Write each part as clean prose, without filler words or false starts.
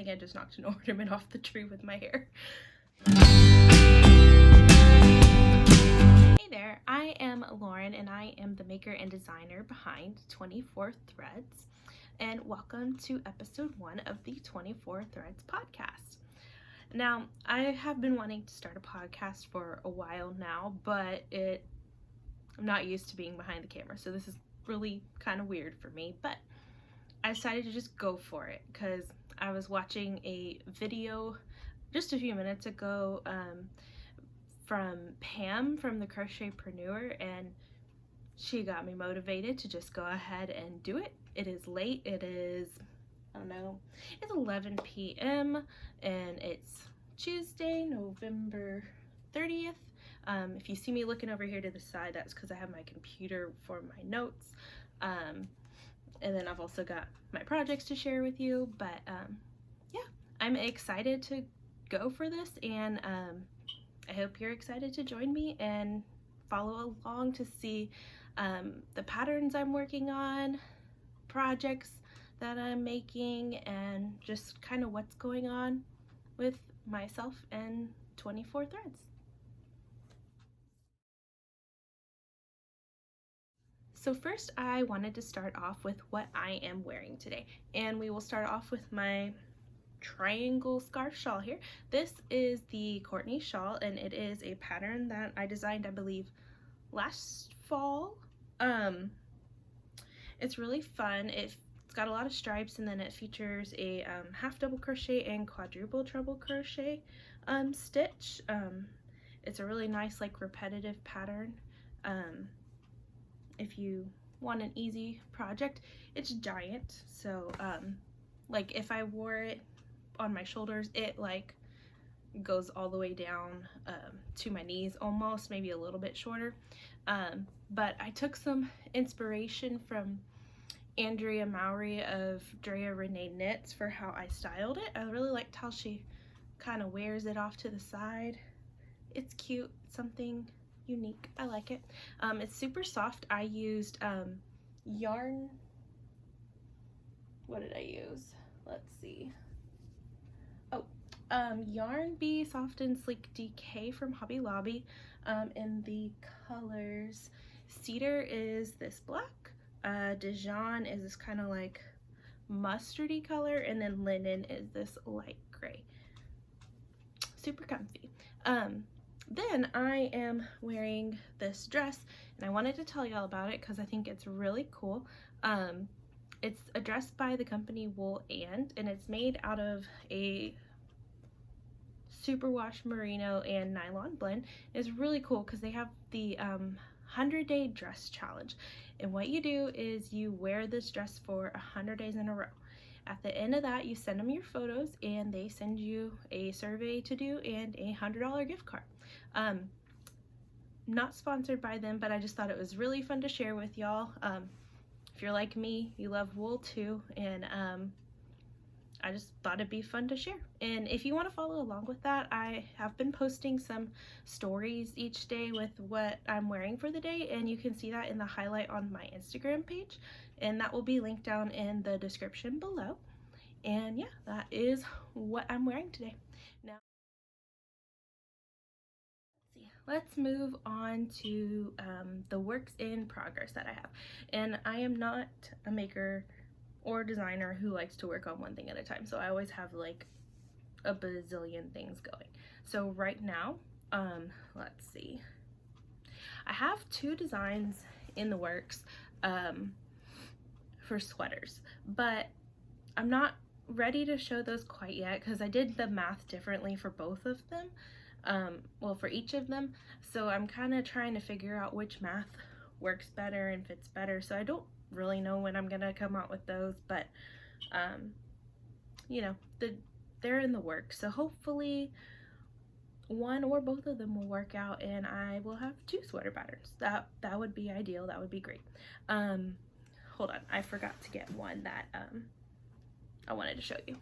think I just knocked an ornament off the tree with my hair. Hey there, I am Lauren and I am the maker and designer behind 24 Threads, and welcome to episode 1 of the 24 Threads podcast. Now, I have been wanting to start a podcast for a while now, but I'm not used to being behind the camera, so this is really kind of weird for me, but I decided to just go for it because I was watching a video just a few minutes ago from Pam from the Crochetpreneur, and she got me motivated to just go ahead and do it. It is late. It is, I don't know, it's 11 p.m. and it's Tuesday, November 30th. If you see me looking over here to the side, that's because I have my computer for my notes. And then I've also got my projects to share with you. But yeah, I'm excited to go for this, and I hope you're excited to join me and follow along to see the patterns I'm working on, projects that I'm making, and just kind of what's going on with myself and 24 Threads. So first I wanted to start off with what I am wearing today, and we will start off with my triangle scarf shawl here. This is the Courtney shawl, and it is a pattern that I designed, I believe, last fall. It's really fun. It's got a lot of stripes, and then it features a half double crochet and quadruple treble crochet stitch. It's a really nice, like, repetitive pattern. If you want an easy project, it's giant, so like if I wore it on my shoulders, it like goes all the way down to my knees almost, maybe a little bit shorter. But I took some inspiration from Andrea Mowry of Drea Renee Knits for how I styled it. I really liked how she kind of wears it off to the side. It's cute, something unique. I like it. It's super soft. I used yarn. What did I use? Let's see. Oh, Yarn Bee Soft and Sleek DK from Hobby Lobby. And the colors, Cedar is this black, Dijon is this kind of like mustardy color, and then Linen is this light gray. Super comfy. Then I am wearing this dress, and I wanted to tell y'all about it because I think it's really cool. It's a dress by the company Wool and it's made out of a superwash merino and nylon blend. It's really cool because they have the 100-day dress challenge, and what you do is you wear this dress for 100 days in a row. At the end of that, you send them your photos, and they send you a survey to do and a $100 gift card. Not sponsored by them, but I just thought it was really fun to share with y'all. If you're like me, you love wool too, and I just thought it'd be fun to share. And if you want to follow along with that, I have been posting some stories each day with what I'm wearing for the day, and you can see that in the highlight on my Instagram page, and that will be linked down in the description below. And yeah, that is what I'm wearing today. Now, let's move on to the works in progress that I have. And I am not a maker or designer who likes to work on one thing at a time, so I always have like a bazillion things going. So right now, let's see, I have 2 designs in the works for sweaters, but I'm not ready to show those quite yet because I did the math differently for both of them. Well, for each of them, so I'm kind of trying to figure out which math works better and fits better, so I don't really know when I'm gonna come out with those, but you know, they're in the works, so hopefully one or both of them will work out and I will have 2 sweater patterns. That would be ideal. That would be great. Hold on, I forgot to get one that I wanted to show you.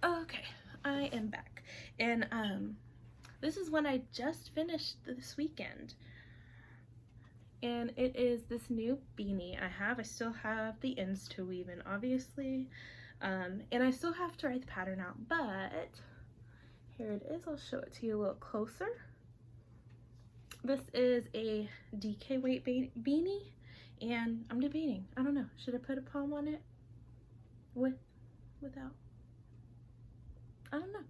Okay, I am back, and this is one I just finished this weekend, and it is this new beanie I still have the ends to weave in, obviously, and I still have to write the pattern out, but here it is. I'll show it to you a little closer. This is a DK weight beanie, and I'm debating. I don't know. Should I put a palm on it? Without? I don't know.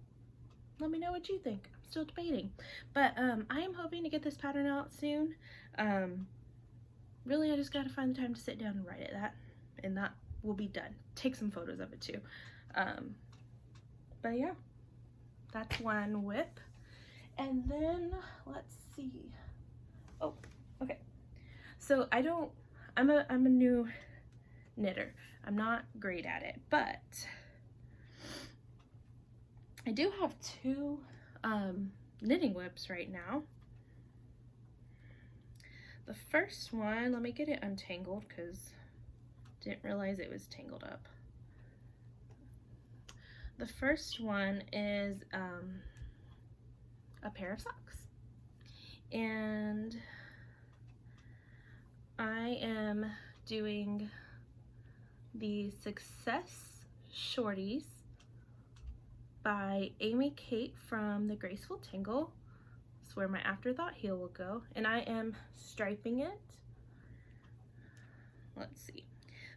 Let me know what you think. I'm still debating. But I am hoping to get this pattern out soon. Really, I just got to find the time to sit down and write it. And that will be done. Take some photos of it too. But yeah, that's one whip. And then let's see. Oh, okay. So I'm a new knitter. I'm not great at it, but I do have two knitting whips right now. The first one, let me get it untangled because I didn't realize it was tangled up. The first one is a pair of socks, and I am doing the Success Shorties by Amy Kate from the Graceful Tangle. That's where my afterthought heel will go, and I am striping it. Let's see,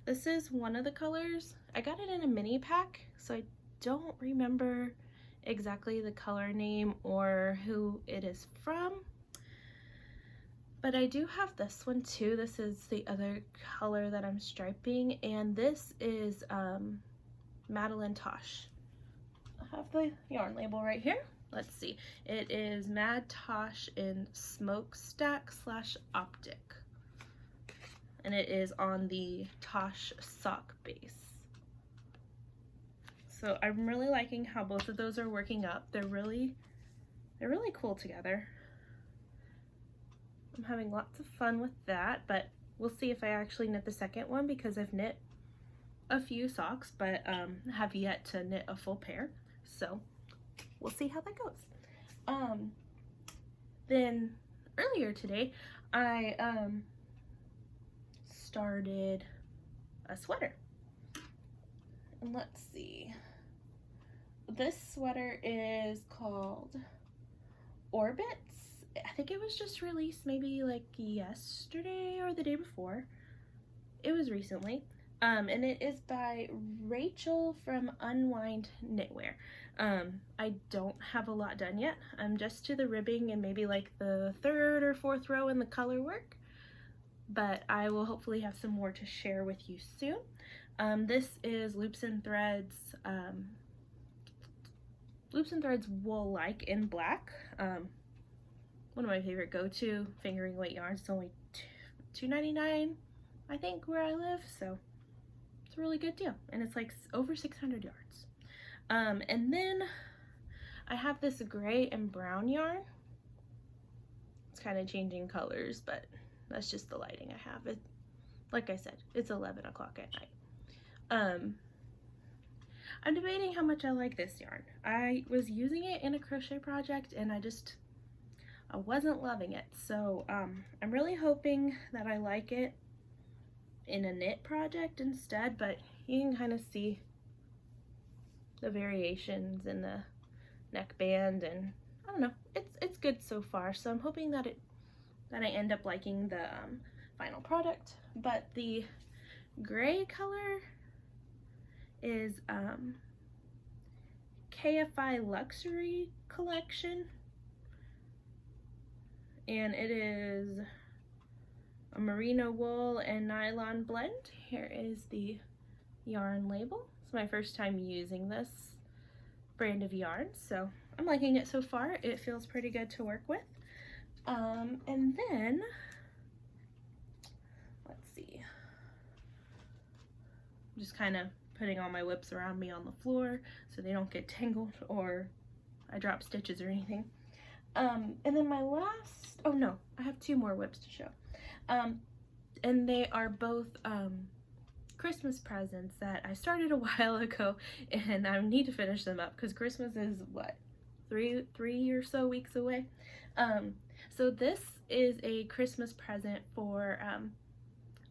this is one of the colors. I got it in a mini pack, so I don't remember exactly the color name or who it is from, but I do have this one too. This is the other color that I'm striping, and this is Madeline Tosh. I have the yarn label right here. Let's see, it is Mad Tosh in Smokestack / Optic, and it is on the Tosh sock base. So I'm really liking how both of those are working up. They're really cool together. I'm having lots of fun with that, but we'll see if I actually knit the second one, because I've knit a few socks, but have yet to knit a full pair. So we'll see how that goes. Then earlier today, I started a sweater. And let's see. This sweater is called Orbits. I think it was just released maybe like yesterday or the day before. It was recently. And it is by Rachel from Unwind Knitwear. I don't have a lot done yet. I'm just to the ribbing and maybe like the 3rd or 4th row in the color work, but I will hopefully have some more to share with you soon. This is Loops and Threads wool like in black. One of my favorite go-to fingering weight yarns. It's only $2.99 I think where I live, so it's a really good deal, and it's like over 600 yards. And then I have this gray and brown yarn. It's kind of changing colors, but that's just the lighting I have. It, like I said, it's 11 o'clock at night. I'm debating how much I like this yarn. I was using it in a crochet project and I wasn't loving it. So I'm really hoping that I like it in a knit project instead, but you can kind of see the variations in the neckband, and I don't know, it's good so far. So I'm hoping that I end up liking the final product. But the gray color is KFI Luxury Collection, and it is a merino wool and nylon blend. Here is the yarn label. It's my first time using this brand of yarn, so I'm liking it so far. It feels pretty good to work with. And then let's see, I'm just kind of putting all my whips around me on the floor so they don't get tangled or I drop stitches or anything. And then my last, oh no, I have 2 more whips to show. And they are both Christmas presents that I started a while ago, and I need to finish them up because Christmas is what, three or so weeks away. So this is a Christmas present for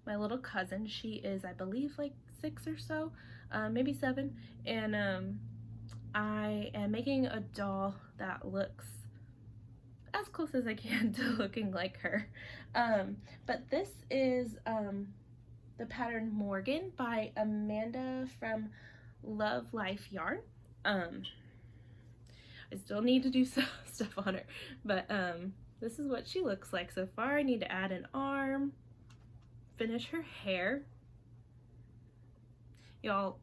my little cousin. She is, I believe, like 6 or so, maybe 7, and I am making a doll that looks as close as I can to looking like her. But this is the pattern Morgan by Amanda from Love Life Yarn. I still need to do some stuff on her, but this is what she looks like so far. I need to add an arm, finish her hair. Y'all,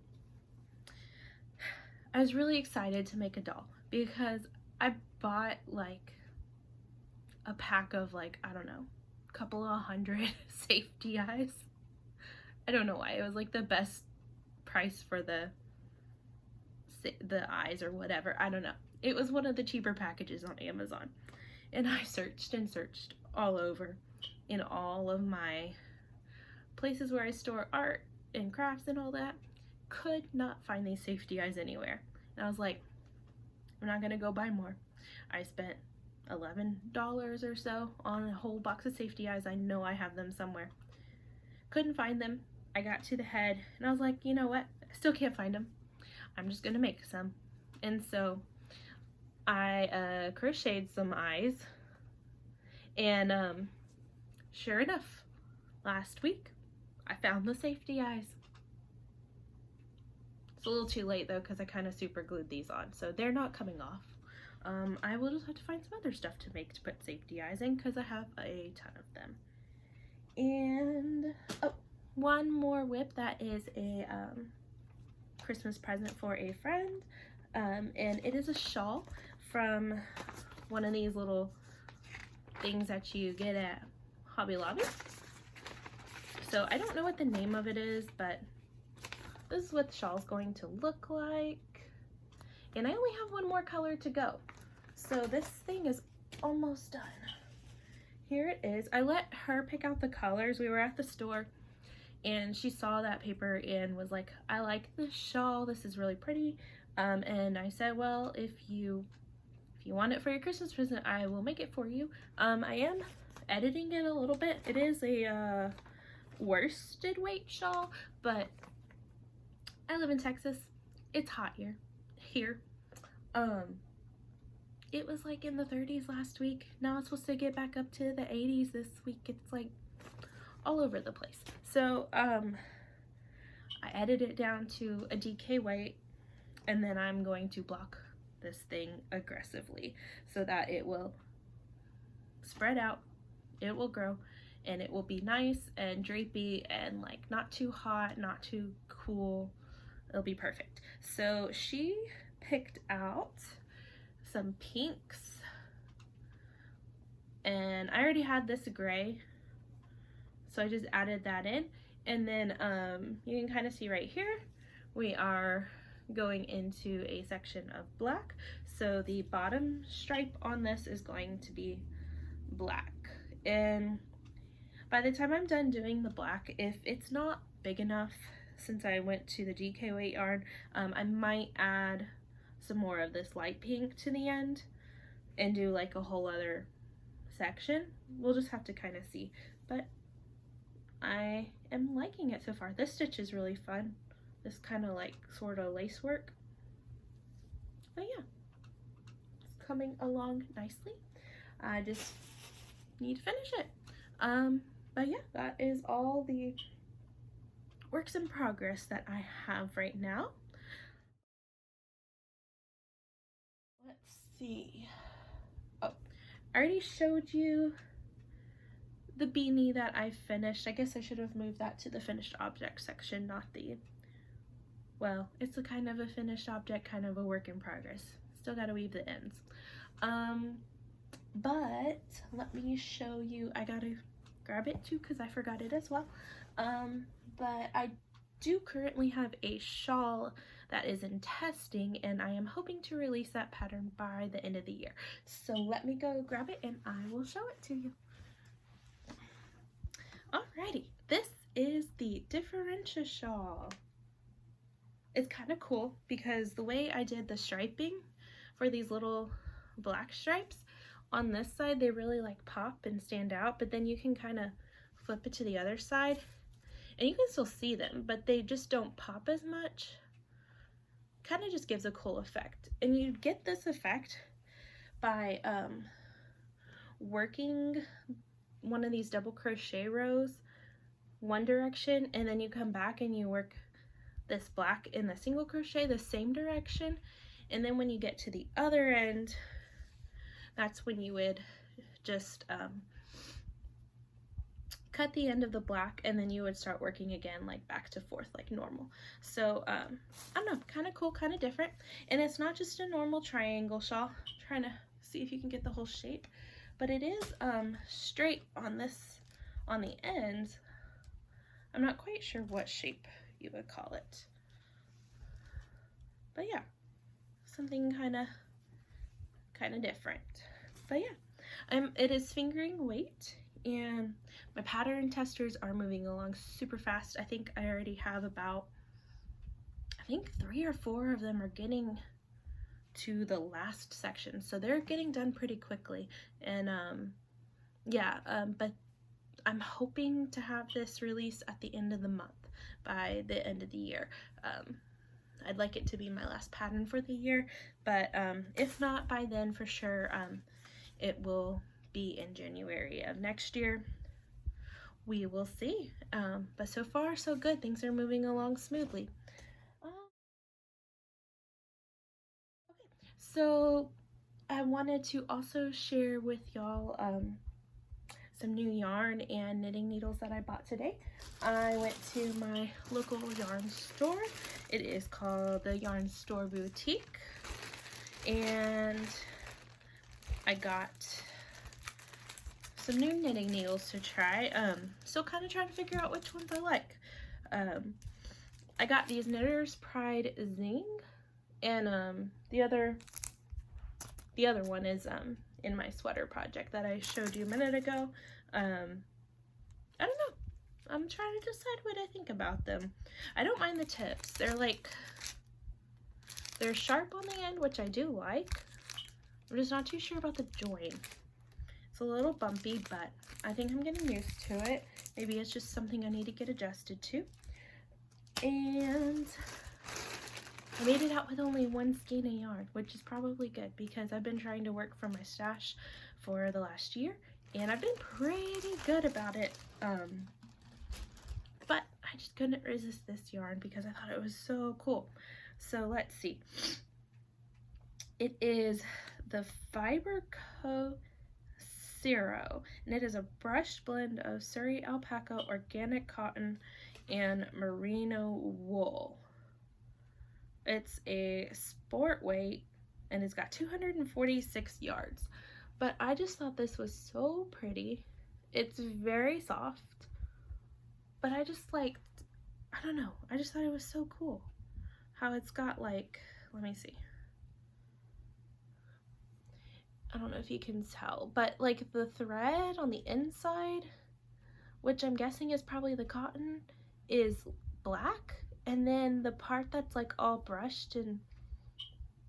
I was really excited to make a doll because I bought like a pack of like, I don't know, a couple of 100 safety eyes. I don't know why. It was like the best price for the eyes or whatever. I don't know. It was one of the cheaper packages on Amazon. And I searched and searched all over in all of my places where I store art and crafts and all that. Could not find these safety eyes anywhere. And I was like, I'm not gonna go buy more. I spent $11 or so on a whole box of safety eyes. I know I have them somewhere. Couldn't find them. I got to the head and I was like, you know what? I still can't find them. I'm just gonna make some. And so I crocheted some eyes, and sure enough, last week I found the safety eyes. It's a little too late though because I kind of super glued these on, so they're not coming off. I will just have to find some other stuff to make to put safety eyes in because I have a ton of them. And oh, one more whip that is a Christmas present for a friend, and it is a shawl from one of these little things that you get at Hobby Lobby. So I don't know what the name of it is, but this is what the shawl is going to look like. And I only have one more color to go. So this thing is almost done. Here it is. I let her pick out the colors. We were at the store and she saw that paper and was like, I like this shawl. This is really pretty. And I said, well, if you want it for your Christmas present, I will make it for you. I am editing it a little bit. It is a worsted weight shawl, but I live in Texas. It's hot here. It was like in the 30s last week. Now it's supposed to get back up to the 80s this week. It's like all over the place. So I edited it down to a DK weight, and then I'm going to block this thing aggressively so that it will spread out, it will grow, and it will be nice and drapey and like not too hot, not too cool. It'll be perfect. So she picked out some pinks, and I already had this gray, so I just added that in. And then you can kind of see right here we are going into a section of black, so the bottom stripe on this is going to be black. And by the time I'm done doing the black, if it's not big enough, since I went to the DK weight yarn, I might add some more of this light pink to the end and do like a whole other section. We'll just have to kind of see, but I am liking it so far. This stitch is really fun. This kind of like sort of lace work. But yeah, it's coming along nicely. I just need to finish it. But yeah, that is all the works in progress that I have right now. Let's see. Oh, I already showed you the beanie that I finished. I guess I should have moved that to the finished object section, not the, well, it's a kind of a finished object, kind of a work in progress. Still gotta weave the ends. But let me show you, I gotta grab it too because I forgot it as well. But I do currently have a shawl that is in testing, and I am hoping to release that pattern by the end of the year. So let me go grab it and I will show it to you. Alrighty, this is the Differentia Shawl. It's kind of cool because the way I did the striping for these little black stripes on this side they really like pop and stand out, but then you can kind of flip it to the other side and you can still see them, but they just don't pop as much. Kind of just gives a cool effect. And you get this effect by working one of these double crochet rows one direction, and then you come back and you work this black in the single crochet the same direction, and then when you get to the other end, that's when you would just cut the end of the black, and then you would start working again, like back to forth like normal. So I don't know, kind of cool, kind of different. And it's not just a normal triangle shawl. I'm trying to see if you can get the whole shape, but it is straight on the ends. I'm not quite sure what shape you would call it, but yeah, something kind of different. But yeah, it is fingering weight, and my pattern testers are moving along super fast. I think I already have about, I think 3 or 4 of them are getting to the last section, so they're getting done pretty quickly. And but I'm hoping to have this release at the end of the month, by the end of the year. I'd like it to be my last pattern for the year, but if not by then, for sure it will be in January of next year. We will see. But so far so good. Things are moving along smoothly. Okay, so I wanted to also share with y'all some new yarn and knitting needles that I bought today. I went to my local yarn store. It is called the Yarn Store Boutique, and I got some new knitting needles to try. Still kind of trying to figure out which ones I like. I got these Knitter's Pride Zing, and the other one is in my sweater project that I showed you a minute ago. I don't know. I'm trying to decide what I think about them. I don't mind the tips. They're sharp on the end, which I do like. I'm just not too sure about the join. It's a little bumpy, but I think I'm getting used to it. Maybe it's just something I need to get adjusted to. And I made it out with only 1 skein of yarn, which is probably good because I've been trying to work from my stash for the last year, and I've been pretty good about it. But I just couldn't resist this yarn because I thought it was so cool. So let's see. It is the Fiber Co. Zero, and it is a brushed blend of Surrey alpaca, organic cotton, and merino wool. It's a sport weight, and it's got 246 yards. But I just thought this was so pretty. It's very soft, but I just liked, I don't know, I just thought it was so cool how it's got, like, let me see, I don't know if you can tell, but like the thread on the inside, which I'm guessing is probably the cotton, is black, and then the part that's like all brushed and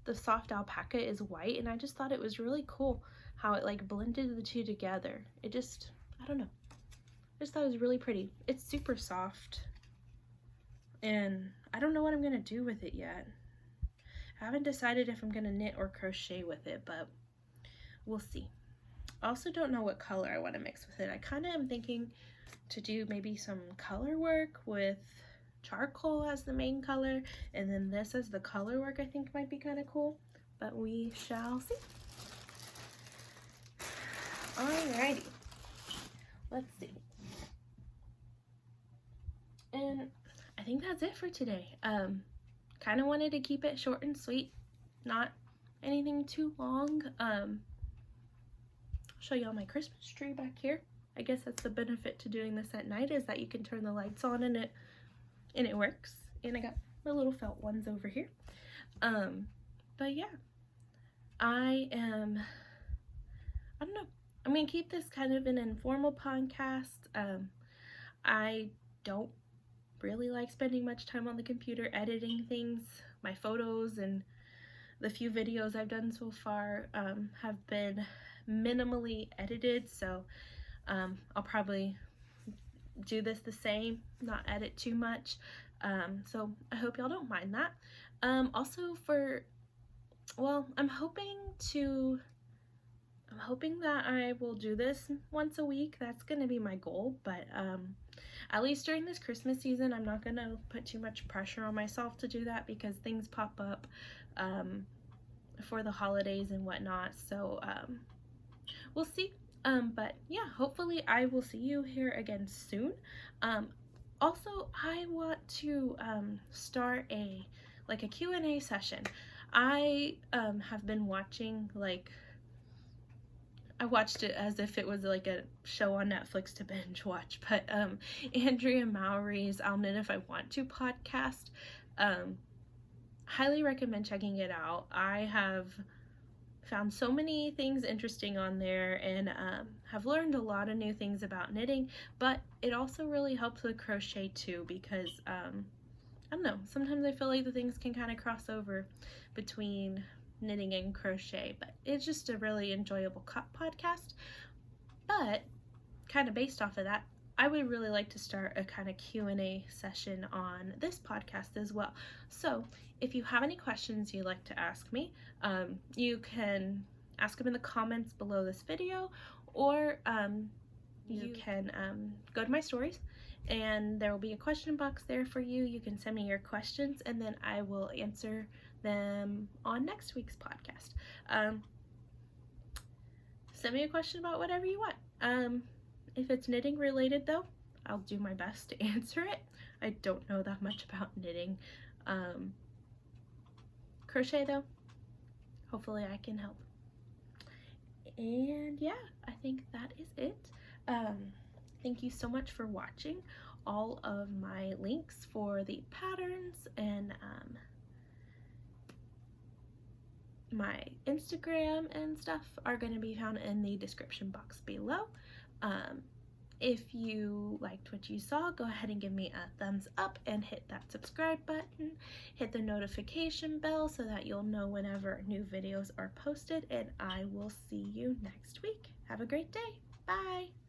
the soft alpaca is white. And I just thought it was really cool how it like blended the two together. It just, I don't know, I just thought it was really pretty. It's super soft, and I don't know what I'm gonna do with it yet. I haven't decided if I'm gonna knit or crochet with it, but we'll see. I also don't know what color I want to mix with it. I kind of am thinking to do maybe some color work with charcoal as the main color, and then this as the color work I think might be kind of cool, but we shall see. Alrighty, let's see. And I think that's it for today. Kind of wanted to keep it short and sweet, not anything too long. Show y'all my Christmas tree back here. I guess that's the benefit to doing this at night, is that you can turn the lights on and it works. And I got my little felt ones over here. But yeah, I don't know, I'm gonna keep this kind of an informal podcast. I don't really like spending much time on the computer editing things. My photos and the few videos I've done so far have been minimally edited, so I'll probably do this the same, not edit too much. So I hope y'all don't mind that. Also I'm hoping that I will do this once a week. That's gonna be my goal, but at least during this Christmas season, I'm not gonna put too much pressure on myself to do that because things pop up for the holidays and whatnot. So we'll see. But yeah, hopefully I will see you here again soon. Also, I want to start a Q&A session. I have been watching, I watched it as if it was like a show on Netflix to binge watch, but Andrea Mowry's I'll Knit If I Want To podcast, highly recommend checking it out. I have found so many things interesting on there and have learned a lot of new things about knitting, but it also really helps with crochet too, because I don't know, sometimes I feel like the things can kind of cross over between knitting and crochet, but it's just a really enjoyable podcast. But kind of based off of that, I would really like to start a kind of Q&A session on this podcast as well. So if you have any questions you'd like to ask me, you can ask them in the comments below this video, or you can go to my stories and there will be a question box there for you. You can send me your questions and then I will answer them on next week's podcast. Send me a question about whatever you want. If it's knitting related though, I'll do my best to answer it. I don't know that much about knitting. Crochet though, hopefully I can help. And yeah, I think that is it. Thank you so much for watching. All of my links for the patterns and my Instagram and stuff are going to be found in the description box below. If you liked what you saw, go ahead and give me a thumbs up and hit that subscribe button. Hit the notification bell so that you'll know whenever new videos are posted, and I will see you next week. Have a great day. Bye.